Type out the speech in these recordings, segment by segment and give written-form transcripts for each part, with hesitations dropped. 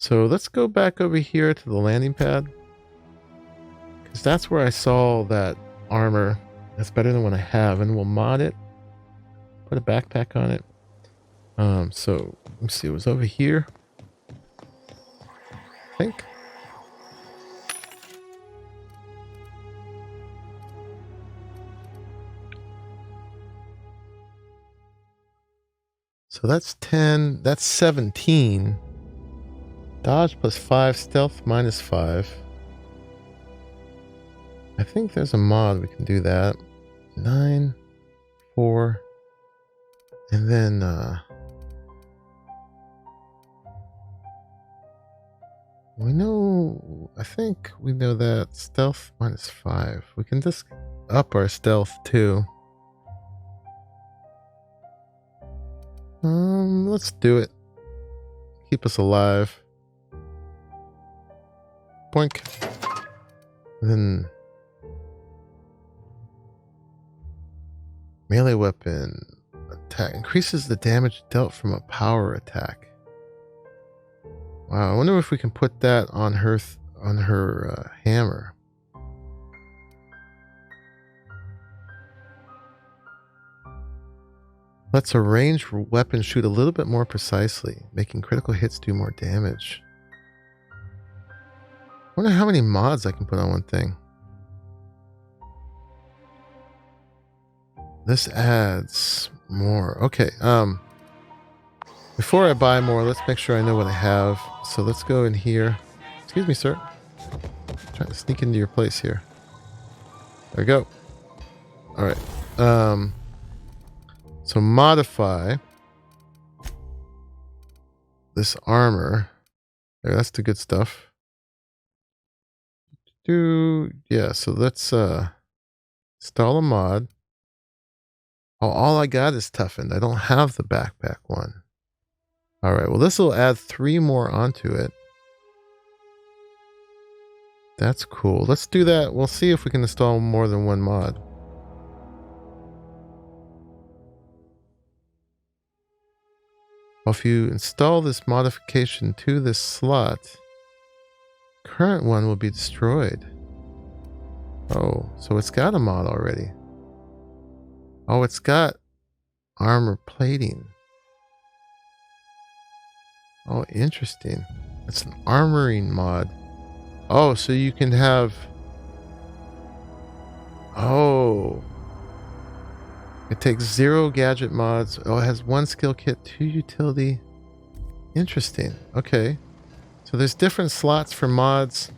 So let's go back over here to the landing pad, because that's where I saw that armor. That's better than what I have, and we'll mod it. Put a backpack on it. So let's see, it was over here, I think. So that's 10, that's 17. Dodge plus 5, stealth minus 5. I think there's a mod we can do that. 9, 4, and then we know, I think we know that stealth minus 5. We can just up our stealth too. Let's do it. Keep us alive. Boink. Then melee weapon attack increases the damage dealt from a power attack. Wow, I wonder if we can put that on her hammer. Lets a ranged weapon shoot a little bit more precisely, making critical hits do more damage. I wonder how many mods I can put on one thing. This adds more. Okay, before I buy more, let's make sure I know what I have. So let's go in here. Excuse me, sir. Trying to sneak into your place here. There we go. All right. So modify this armor. There, that's the good stuff. Yeah, so let's install a mod. Oh, all I got is toughened. I don't have the backpack one. All right, well, this will add 3 more onto it. That's cool. Let's do that. We'll see if we can install more than one mod. Well, if you install this modification to this slot, current one will be destroyed. Oh, so it's got a mod already. Oh, it's got armor plating. Oh, interesting. It's an armoring mod. Oh, so you can have... Oh. It takes 0 gadget mods. Oh, it has 1 skill kit, 2 utility. Interesting. Okay. So there's different slots for mods.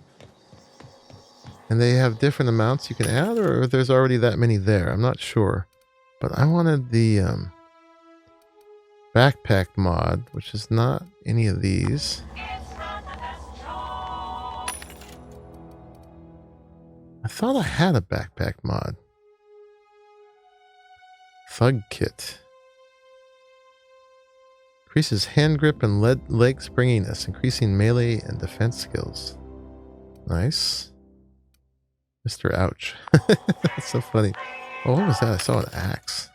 And they have different amounts you can add, or there's already that many there. I'm not sure. But I wanted the backpack mod, which is not any of these. I thought I had a backpack mod. Thug kit. Increases hand grip and leg springiness, increasing melee and defense skills. Nice. Mr. Ouch. That's so funny. Oh, what was that? I saw an axe.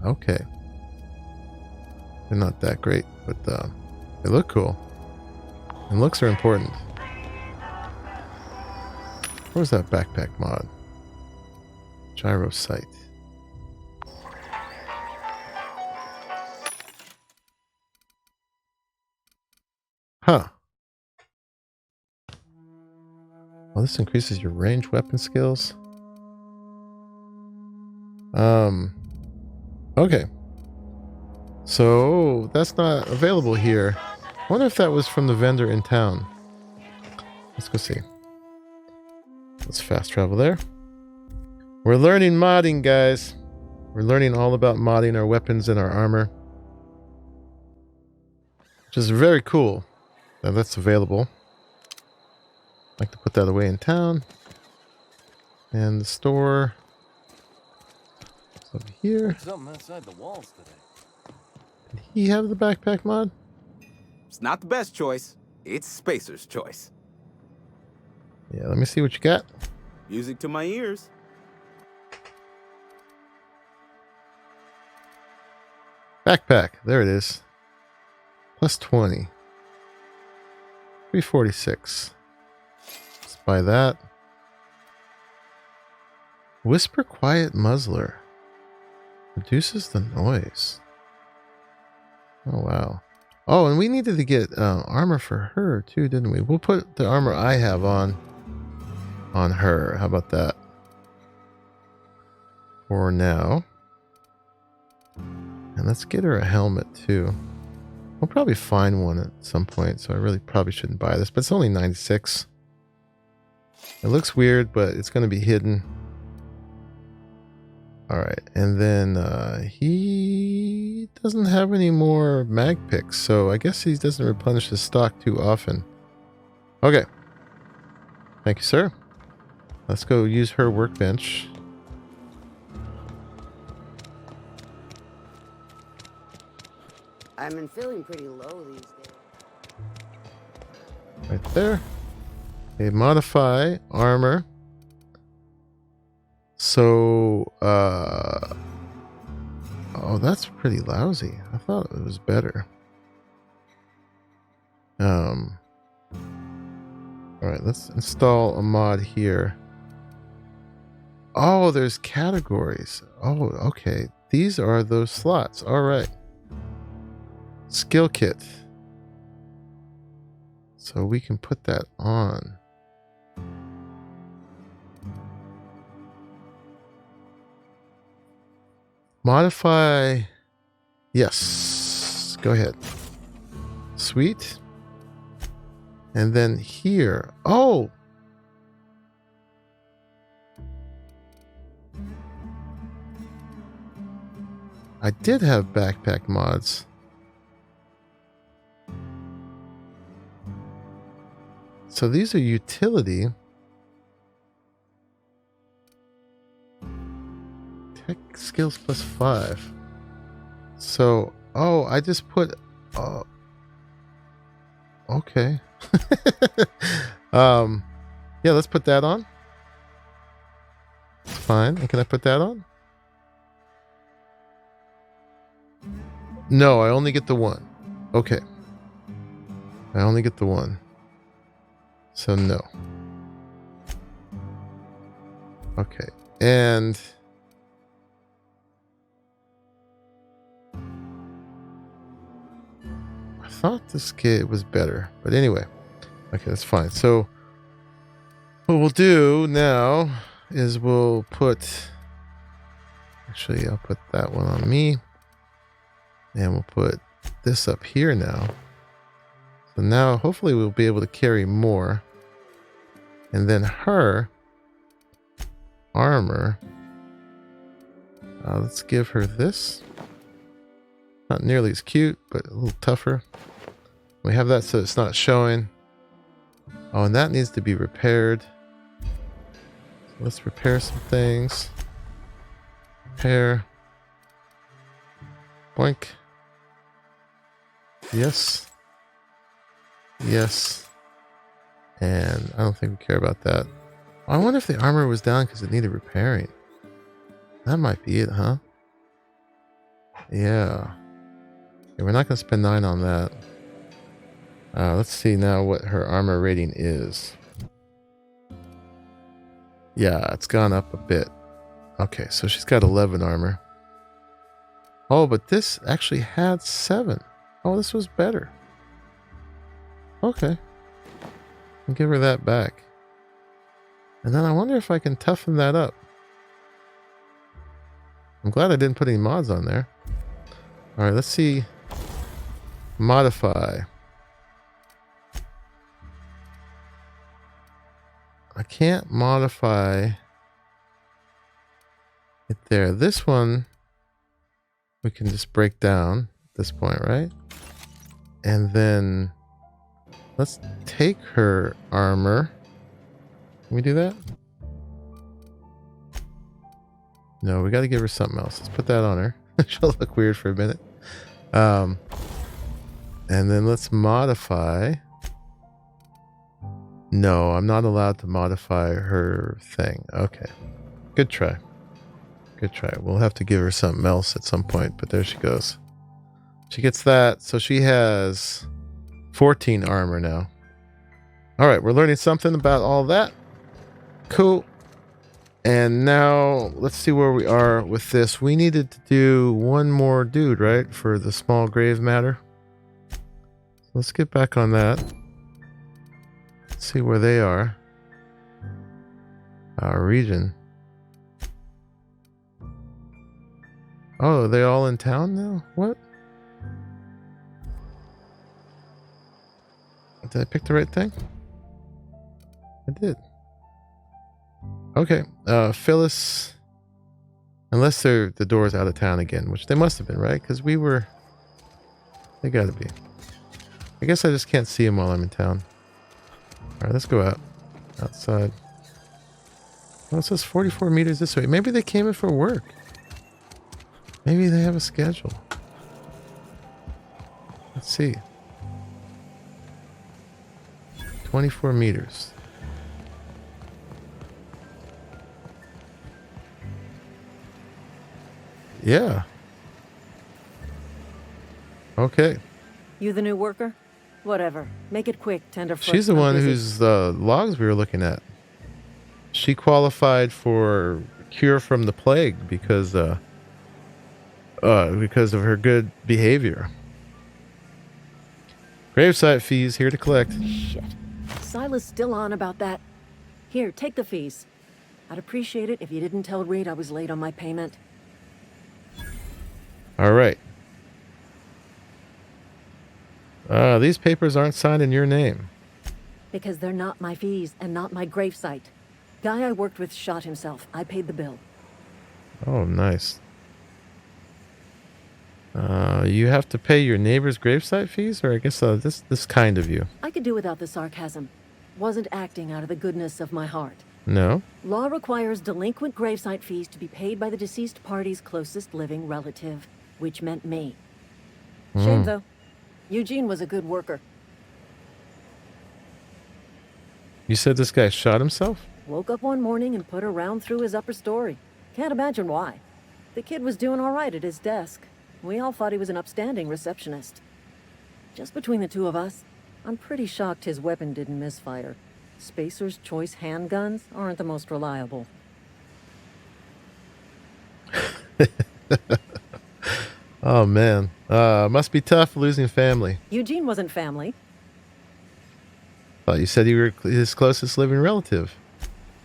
Okay. They're not that great, but they look cool. And looks are important. What was that backpack mod? Gyro sight. Huh. Well, this increases your ranged weapon skills. Okay. So that's not available here. I wonder if that was from the vendor in town. Let's go see. Let's fast travel there. We're learning modding, guys. We're learning all about modding our weapons and our armor, which is very cool that that's available. I'd like to put that away in town. And the store is over here. Something outside the walls today. Did he have the backpack mod? It's not the best choice. It's Spacer's choice. Yeah, let me see what you got. Music to my ears. Backpack. There it is. Plus 20. 346. Let's buy that. Whisper Quiet Muzzler. Reduces the noise. Oh, wow. Oh, and we needed to get armor for her too, didn't we? We'll put the armor I have on her. How about that? For now. And let's get her a helmet too. We'll probably find one at some point, so I really probably shouldn't buy this, but it's only 96. It looks weird, but it's going to be hidden. All right, and then he doesn't have any more mag picks, so I guess he doesn't replenish his stock too often. Okay. Thank you, sir. Let's go use her workbench. I've been feeling pretty low these days. Right there. Okay, modify armor. So, oh, that's pretty lousy. I thought it was better. All right, let's install a mod here. Oh, there's categories. Oh, okay. These are those slots. All right. Skill kit. So we can put that on. Modify. Yes. Go ahead. Sweet. And then here. Oh. I did have backpack mods. So these are utility. Tech skills plus 5. So, oh, I just put, okay. Yeah, let's put that on. It's fine. And can I put that on? No, I only get the one. Okay. I only get the one. So no. Okay. And I thought this kit was better, but anyway. Okay, that's fine. So what we'll do now is we'll put, actually I'll put that one on me, and we'll put this up here now. So now hopefully we'll be able to carry more. And then her armor, let's give her this. Not nearly as cute, but a little tougher. We have that so it's not showing. Oh, and that needs to be repaired. So let's repair some things. Repair. Boink. Yes. Yes. And I don't think we care about that. I wonder if the armor was down because it needed repairing. That might be it, huh? Yeah. Okay, we're not going to spend 9 on that. Let's see now what her armor rating is. Yeah, it's gone up a bit. Okay, so she's got 11 armor. Oh, but this actually had 7. Oh, this was better. Okay. I'll give her that back. And then I wonder if I can toughen that up. I'm glad I didn't put any mods on there. Alright, let's see. Modify. I can't modify it there. This one we can just break down at this point, right? And then let's take her armor. Can we do that? No, we got to give her something else. Let's put that on her. She'll look weird for a minute. And then let's modify. No, I'm not allowed to modify her thing. Okay. Good try. Good try. We'll have to give her something else at some point, but there she goes. She gets that. So she has 14 armor now. All right, we're learning something about all that. Cool. And now let's see where we are with this. We needed to do one more dude, right? For the small grave matter. Let's get back on that. Let's see where they are. Our region. Oh, are they all in town now? What? Did I pick the right thing? I did. Okay, Phyllis. Unless the door's out of town again, which they must have been, right? Because we were... They gotta be. I guess I just can't see them while I'm in town. Alright, let's go out. Outside. Oh, it says 44 meters this way. Maybe they came in for work. Maybe they have a schedule. Let's see. 24 meters. Yeah. Okay. You the new worker? Whatever. Make it quick, tenderfoot. She's the I'm one busy. whose logs we were looking at. She qualified for cure from the plague because of her good behavior. Gravesite fees here to collect. Shit. Silas still on about that. Here, take the fees. I'd appreciate it if you didn't tell Reed I was late on my payment. All right. These papers aren't signed in your name. Because they're not my fees and not my gravesite. Guy I worked with shot himself. I paid the bill. Oh, nice. You have to pay your neighbor's gravesite fees? Or I guess this kind of you. I could do without the sarcasm. Wasn't acting out of the goodness of my heart. No? Law requires delinquent gravesite fees to be paid by the deceased party's closest living relative, which meant me. Shame, though. Eugene was a good worker. You said this guy shot himself? Woke up one morning and put a round through his upper story. Can't imagine why. The kid was doing all right at his desk. We all thought he was an upstanding receptionist. Just between the two of us, I'm pretty shocked his weapon didn't misfire. Spacer's Choice handguns aren't the most reliable. Oh, man. Must be tough losing family. Eugene wasn't family. Thought you said you were his closest living relative.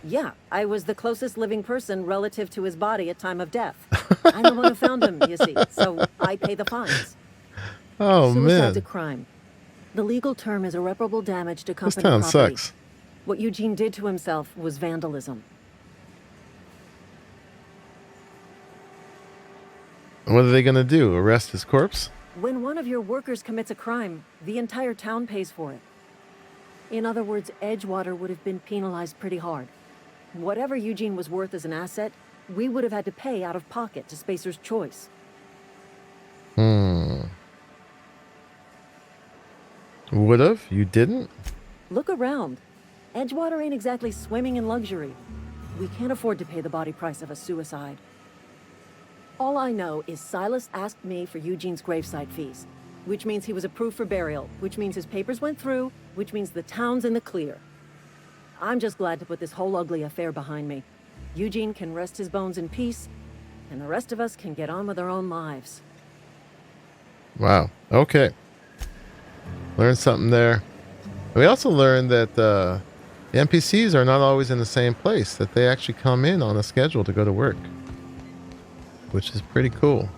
Yeah, I was the closest living person relative to his body at time of death. I'm the one who found him, you see, so I pay the fines. Oh, Suicide's man. a crime. The legal term is irreparable damage to This company town property. sucks. What Eugene did to himself was vandalism. What are they going to do? Arrest his corpse? When one of your workers commits a crime, the entire town pays for it. In other words, Edgewater would have been penalized pretty hard. Whatever Eugene was worth as an asset, we would have had to pay out of pocket to Spacer's Choice. Would have? You didn't? Look around. Edgewater ain't exactly swimming in luxury. We can't afford to pay the body price of a suicide. All I know is Silas asked me for Eugene's gravesite fees, which means he was approved for burial, which means his papers went through, which means the town's in the clear. I'm just glad to put this whole ugly affair behind me. Eugene can rest his bones in peace, and the rest of us can get on with our own lives. Wow. Okay. Learned something there. We also learned that the NPCs are not always in the same place, that they actually come in on a schedule to go to work, which is pretty cool.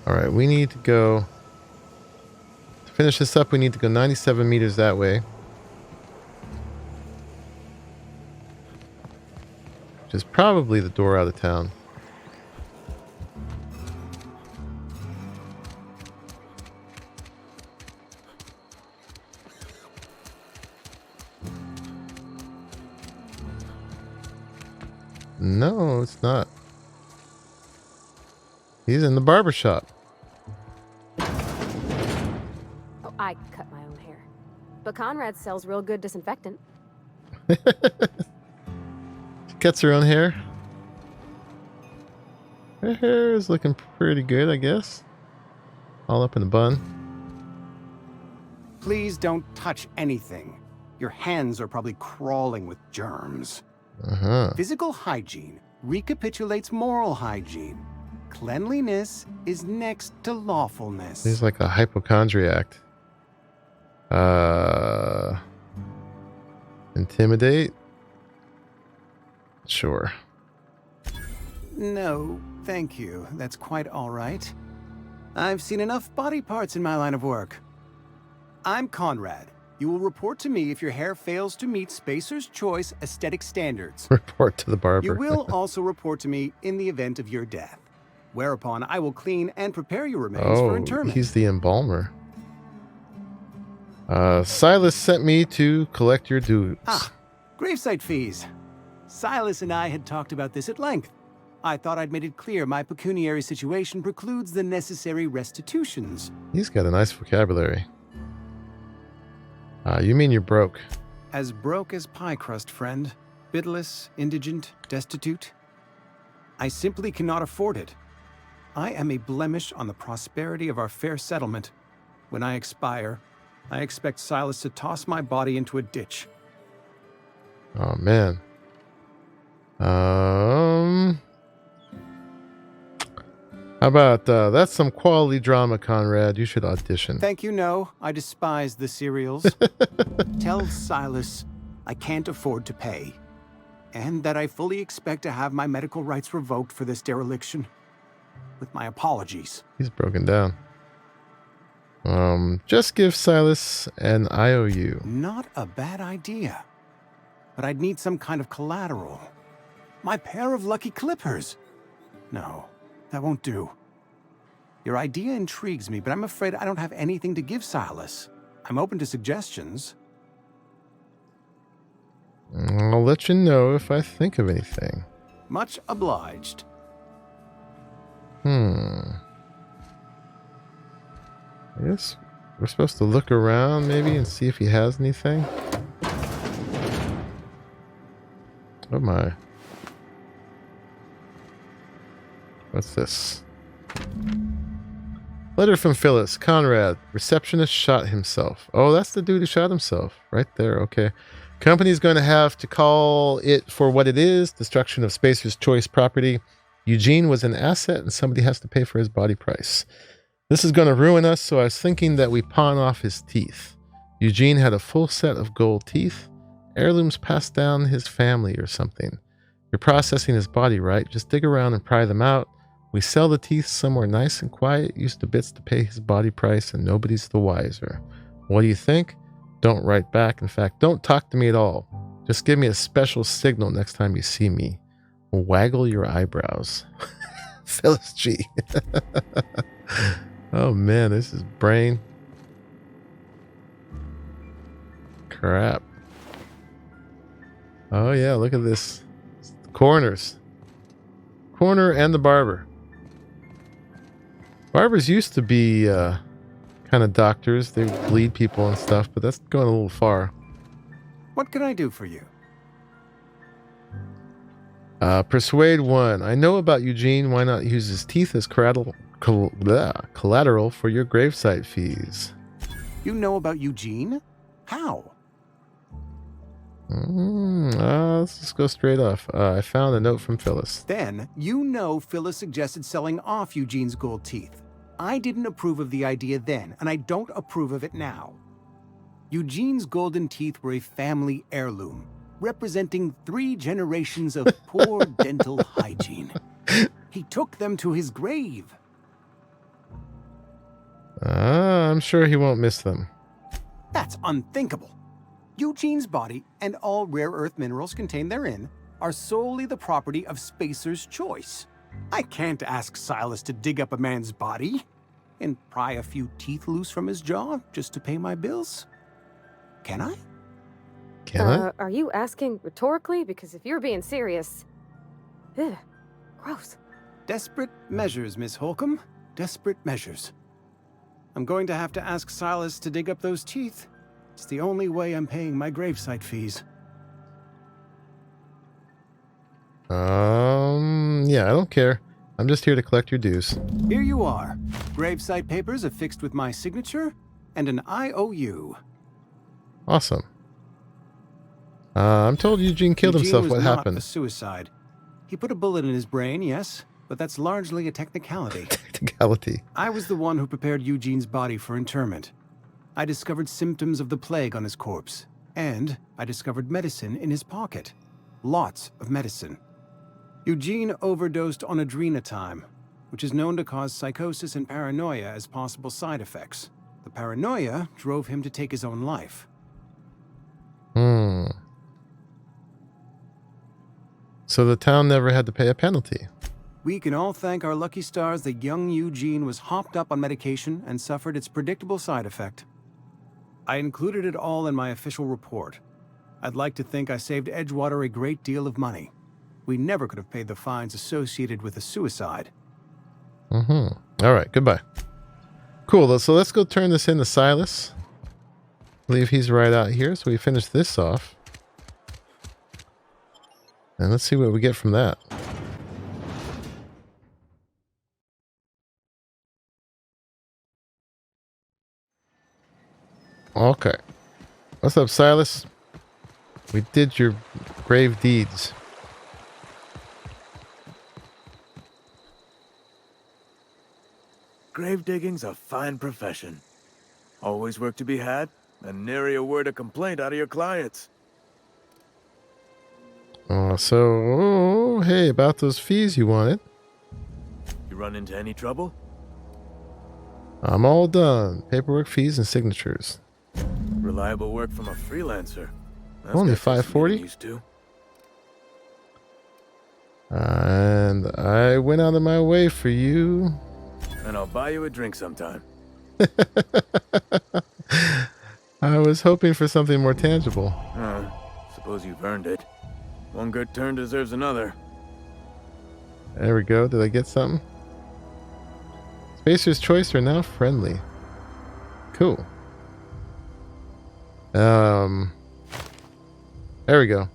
All right, we need to go... To finish this up, we need to go 97 meters that way. Which is probably the door out of town. No, it's not. He's in the barber shop. Oh, I cut my own hair. But Conrad sells real good disinfectant. She cuts her own hair. Her hair is looking pretty good, I guess. All up in the bun. Please don't touch anything. Your hands are probably crawling with germs. Uh-huh. Physical hygiene recapitulates moral hygiene. Cleanliness is next to lawfulness. He's like a hypochondriac. Intimidate? Sure. No, thank you. That's quite all right. I've seen enough body parts in my line of work. I'm Conrad. You will report to me if your hair fails to meet Spacer's Choice aesthetic standards. Report to the barber. You will also report to me in the event of your death, whereupon I will clean and prepare your remains for interment. He's the embalmer. Silas sent me to collect your dues. Gravesite fees. Silas and I had talked about this at length. I thought I'd made it clear my pecuniary situation precludes the necessary restitutions. He's got a nice vocabulary. You mean you're broke? As broke as pie crust, friend. Bidless, indigent, destitute. I simply cannot afford it. I am a blemish on the prosperity of our fair settlement. When I expire, I expect Silas to toss my body into a ditch. Oh, man. How about, that's some quality drama, Conrad. You should audition. Thank you, no. I despise the serials. Tell Silas I can't afford to pay, and that I fully expect to have my medical rights revoked for this dereliction. With my apologies. He's broken down. Just give Silas an IOU. Not a bad idea. But I'd need some kind of collateral. My pair of lucky clippers. No, that won't do. Your idea intrigues me, but I'm afraid I don't have anything to give Silas. I'm open to suggestions. I'll let you know if I think of anything. Much obliged. I guess we're supposed to look around maybe and see if he has anything. Oh my. What's this? Letter from Phyllis. Conrad, receptionist shot himself. Oh, that's the dude who shot himself. Right there, okay. Company's going to have to call it for what it is. Destruction of Spacer's Choice property. Eugene was an asset and somebody has to pay for his body price. This is going to ruin us, so I was thinking that we pawn off his teeth. Eugene had a full set of gold teeth. Heirlooms passed down his family or something. You're processing his body, right? Just dig around and pry them out. We sell the teeth somewhere nice and quiet, use the bits to pay his body price, and nobody's the wiser. What do you think? Don't write back. In fact, don't talk to me at all. Just give me a special signal next time you see me. Waggle your eyebrows. Phyllis G. Oh man, this is brain. Crap. Oh yeah, look at this. Corners. Corner and the barber. Barbers used to be kind of doctors. They would bleed people and stuff, but that's going a little far. What can I do for you? Persuade 1. I know about Eugene. Why not use his teeth as collateral for your gravesite fees? You know about Eugene? How? Let's just go straight off. I found a note from Phyllis. Then, you know Phyllis suggested selling off Eugene's gold teeth. I didn't approve of the idea then, and I don't approve of it now. Eugene's golden teeth were a family heirloom, representing 3 generations of poor dental hygiene. He took them to his grave. I'm sure he won't miss them. That's unthinkable. Eugene's body and all rare earth minerals contained therein are solely the property of Spacer's Choice. I can't ask Silas to dig up a man's body and pry a few teeth loose from his jaw just to pay my bills. Can I? Can I? Are you asking rhetorically? Because if you're being serious... Ugh, gross. Desperate measures, Miss Holcomb. Desperate measures. I'm going to have to ask Silas to dig up those teeth. It's the only way I'm paying my gravesite fees. Yeah, I don't care. I'm just here to collect your dues. Here you are. Gravesite papers affixed with my signature and an IOU. Awesome. I'm told Eugene killed Eugene himself. was What not happened? a suicide. He put a bullet in his brain, yes, but that's largely a technicality. Technicality. I was the one who prepared Eugene's body for interment. I discovered symptoms of the plague on his corpse, and I discovered medicine in his pocket. Lots of medicine. Eugene overdosed on adrenatime, which is known to cause psychosis and paranoia as possible side effects. The paranoia drove him to take his own life. So the town never had to pay a penalty. We can all thank our lucky stars that young Eugene was hopped up on medication and suffered its predictable side effect. I included it all in my official report. I'd like to think I saved Edgewater a great deal of money. We never could have paid the fines associated with a suicide. All right, goodbye. Cool, so let's go turn this into Silas. I believe he's right out here, so we finish this off. And let's see what we get from that. Okay. What's up, Silas? We did your grave deeds. Grave digging's a fine profession. Always work to be had, and nary a word of complaint out of your clients. Hey, about those fees you wanted. You run into any trouble? I'm all done. Paperwork, fees, and signatures. Reliable work from a freelancer. That's Only got you some $5.40? getting used to. And I went out of my way for you. And I'll buy you a drink sometime. I was hoping for something more tangible. Suppose you've earned it. One good turn deserves another. There we go. Did I get something? Spacer's Choice are now friendly. Cool. There we go.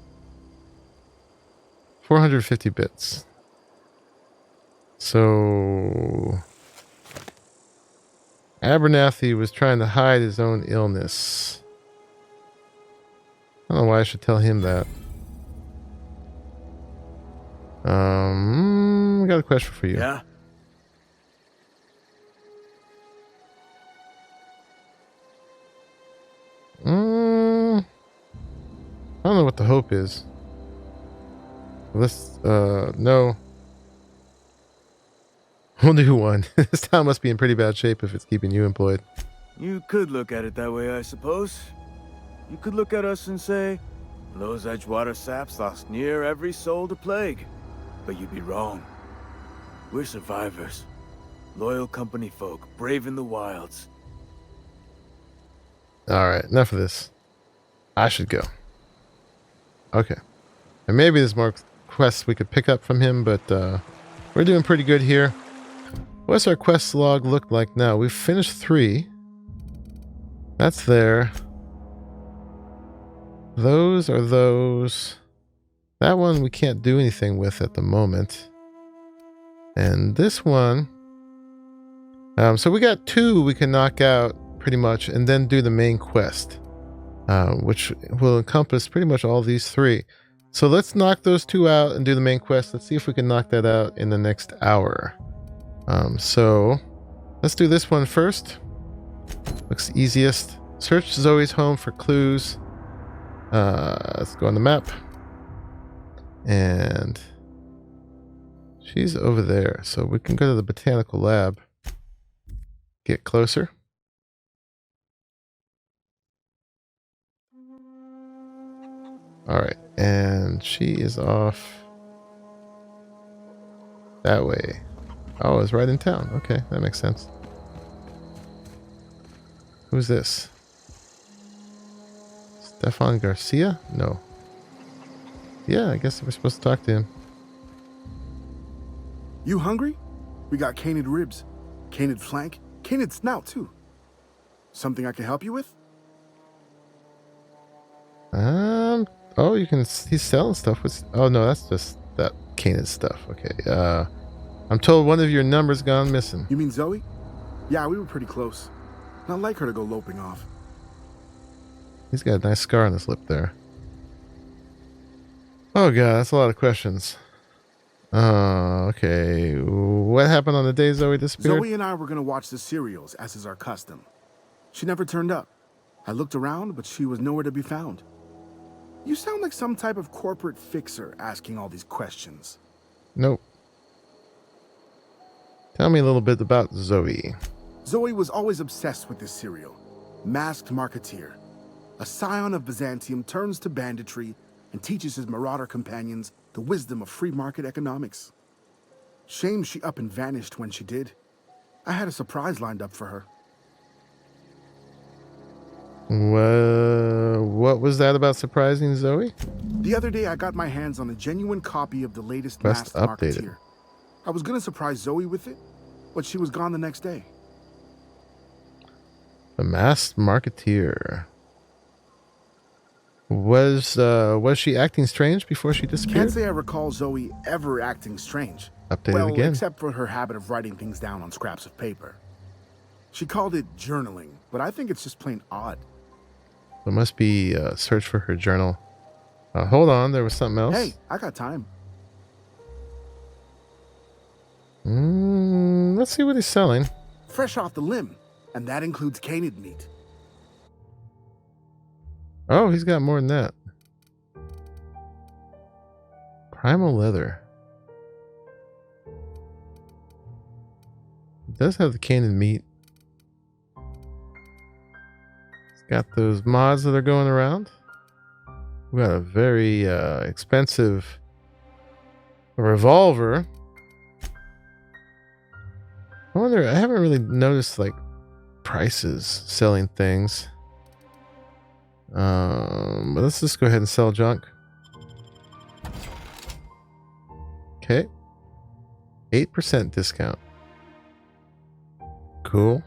450 bits. So Abernathy was trying to hide his own illness. I don't know why I should tell him that. I got a question for you. Yeah? I don't know what the hope is. Let's, no. We'll do one. This town must be in pretty bad shape if it's keeping you employed. You could look at it that way, I suppose. You could look at us and say, those Edgewater saps lost near every soul to plague. But you'd be wrong. We're survivors. Loyal company folk, brave in the wilds. Alright, enough of this. I should go. Okay. And maybe there's more quests we could pick up from him, but we're doing pretty good here. What's our quest log look like now? We've finished 3. That's there. Those are those. That one we can't do anything with at the moment. And this one... so we got 2 we can knock out pretty much and then do the main quest. Which will encompass pretty much all these 3. So let's knock those 2 out and do the main quest. Let's see if we can knock that out in the next hour. So let's do this one first. Looks easiest. Search Zoe's home for clues. Let's go on the map. And she's over there. So we can go to the botanical lab. Get closer. Alright, and she is off that way. Oh, it's right in town. Okay, that makes sense. Who's this? Stefan Garcia? No. Yeah, I guess we're supposed to talk to him. You hungry? We got canid ribs, canid flank, canid snout too. Something I can help you with? Oh, you can. He's selling stuff. Oh no, that's just that canid stuff. Okay. I'm told one of your numbers gone missing. You mean Zoe? Yeah, we were pretty close. Not like her to go loping off. He's got a nice scar on his lip there. Oh god, that's a lot of questions. Okay. What happened on the day Zoe disappeared? Zoe and I were gonna watch the serials, as is our custom. She never turned up. I looked around, but she was nowhere to be found. You sound like some type of corporate fixer asking all these questions. Nope. Tell me a little bit about Zoe. Zoe was always obsessed with this serial. Masked marketeer. A scion of Byzantium turns to banditry and teaches his marauder companions the wisdom of free market economics. Shame she up and vanished when she did. I had a surprise lined up for her. What was that about surprising Zoe? The other day I got my hands on a genuine copy of the latest Best Masked updated. Marketeer. I was gonna surprise Zoe with it, but she was gone the next day. The Masked Marketeer. Was she acting strange before she disappeared? Can't say I recall Zoe ever acting strange. Updated Well, again. except for her habit of writing things down on scraps of paper. She called it journaling, but I think it's just plain odd. There must be a search for her journal. Hold on, there was something else. Hey, I got time. Let's see what he's selling. Fresh off the limb, and that includes canid meat. Oh, he's got more than that. Primal leather. It does have the canid meat. It's got those mods that are going around. We got a very expensive revolver. I wonder, I haven't really noticed like prices selling things. But let's just go ahead and sell junk. Okay. 8% discount. Cool.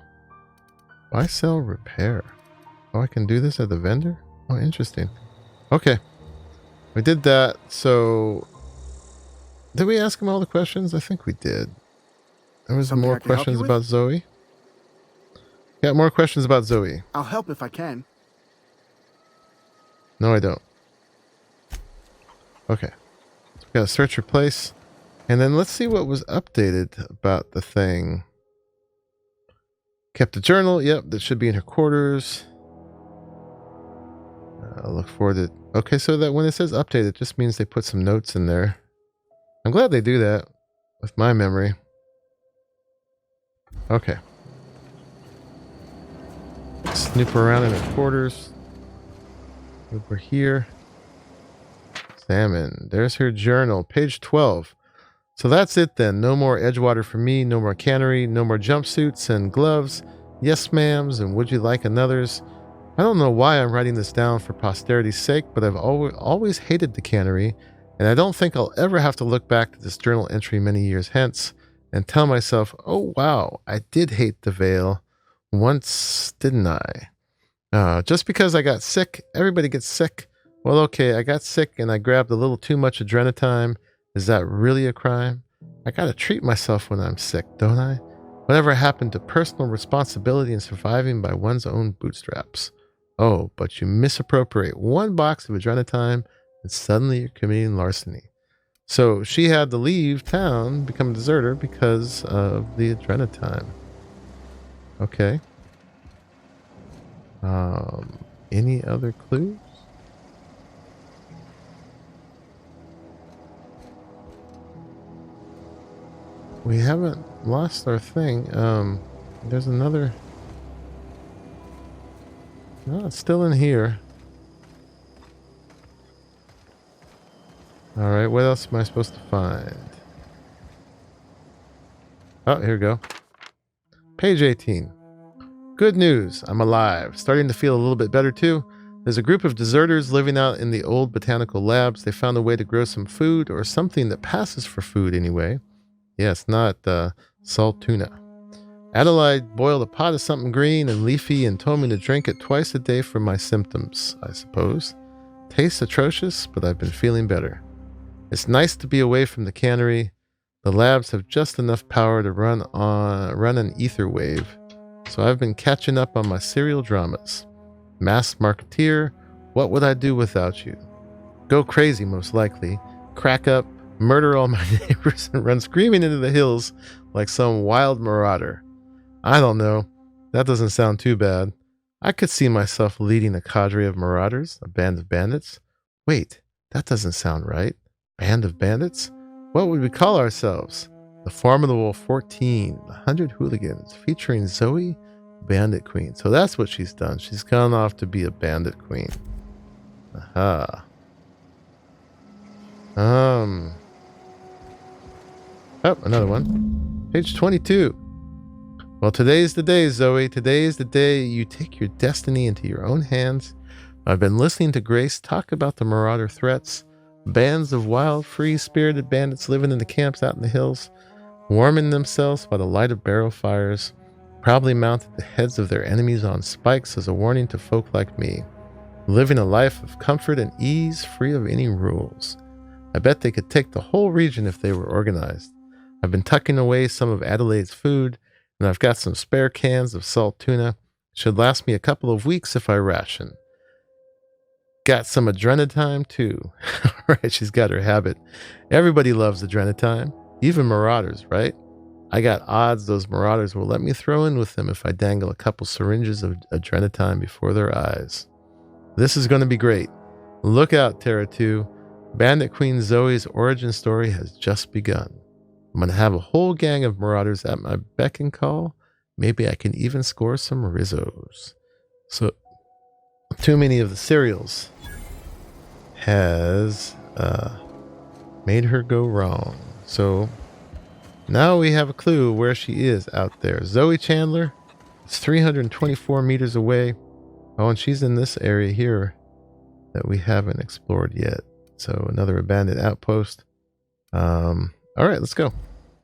Buy, sell, repair. Oh, I can do this at the vendor? Oh, interesting. Okay. We did that. So, did we ask him all the questions? I think we did. There was Something more I can help questions you with? about Zoe. Got more questions about Zoe. I'll help if I can. No, I don't. Okay. So we gotta search replace. And then let's see what was updated about the thing. Kept a journal. Yep, that should be in her quarters. I'll look forward to... Okay, so that when it says update, it just means they put some notes in there. I'm glad they do that with my memory. Okay. Snoop around in her quarters. Over here. Salmon. There's her journal. Page 12. So that's it then. No more Edgewater for me. No more cannery. No more jumpsuits and gloves. Yes, ma'ams. And would you like another's? I don't know why I'm writing this down for posterity's sake, but I've always hated the cannery, and I don't think I'll ever have to look back to this journal entry many years hence and tell myself, oh wow, I did hate the veil once, didn't I? Just because I got sick, everybody gets sick. Well, okay, I got sick and I grabbed a little too much adrenatime. Is that really a crime? I gotta treat myself when I'm sick, don't I? Whatever happened to personal responsibility and surviving by one's own bootstraps? Oh, but you misappropriate one box of adrenatime and suddenly you're committing larceny. So she had to leave town, become a deserter because of the adrenatime. Okay. Any other clues? We haven't lost our thing. There's another... No, it's still in here. Alright, what else am I supposed to find? Oh, here we go. Page 18. Good news, I'm alive. Starting to feel a little bit better too. There's a group of deserters living out in the old botanical labs. They found a way to grow some food, or something that passes for food anyway. Yes, not salt tuna. Adelaide boiled a pot of something green and leafy and told me to drink it twice a day for my symptoms, I suppose. Tastes atrocious, but I've been feeling better. It's nice to be away from the cannery. The labs have just enough power to run an ether wave, so I've been catching up on my serial dramas. Masked Marketeer, What Would I Do Without You? go crazy most likely, crack up, murder all my neighbors, and run screaming into the hills like some wild marauder. I don't know. That doesn't sound too bad. I could see myself leading a cadre of marauders, a band of bandits. Wait, that doesn't sound right. Band of bandits? What would we call ourselves? The Formidable 14, 100 Hooligans, featuring Zoe, Bandit Queen. So that's what she's done. She's gone off to be a bandit queen. Aha. Oh, another one. Page 22. Well, today's the day, Zoe. Today is the day you take your destiny into your own hands. I've been listening to Grace talk about the marauder threats. Bands of wild, free-spirited bandits living in the camps out in the hills, warming themselves by the light of barrel fires, probably mounted the heads of their enemies on spikes as a warning to folk like me, living a life of comfort and ease, free of any rules. I bet they could take the whole region if they were organized. I've been tucking away some of Adelaide's food, and I've got some spare cans of salt tuna. It should last me a couple of weeks if I ration. Got some adrenatime too. Right, she's got her habit. Everybody loves adrenatime, even marauders, right? I got odds those marauders will let me throw in with them if I dangle a couple syringes of adrenatime before their eyes. This is going to be great. Look out, Terra 2. Bandit Queen Zoe's origin story has just begun. I'm going to have a whole gang of marauders at my beck and call. Maybe I can even score some Rizzos. So, too many of the cereals has made her go wrong. So, now we have a clue where she is out there. Zoe Chandler is 324 meters away. Oh, and she's in this area here that we haven't explored yet. So, another abandoned outpost. All right, let's go.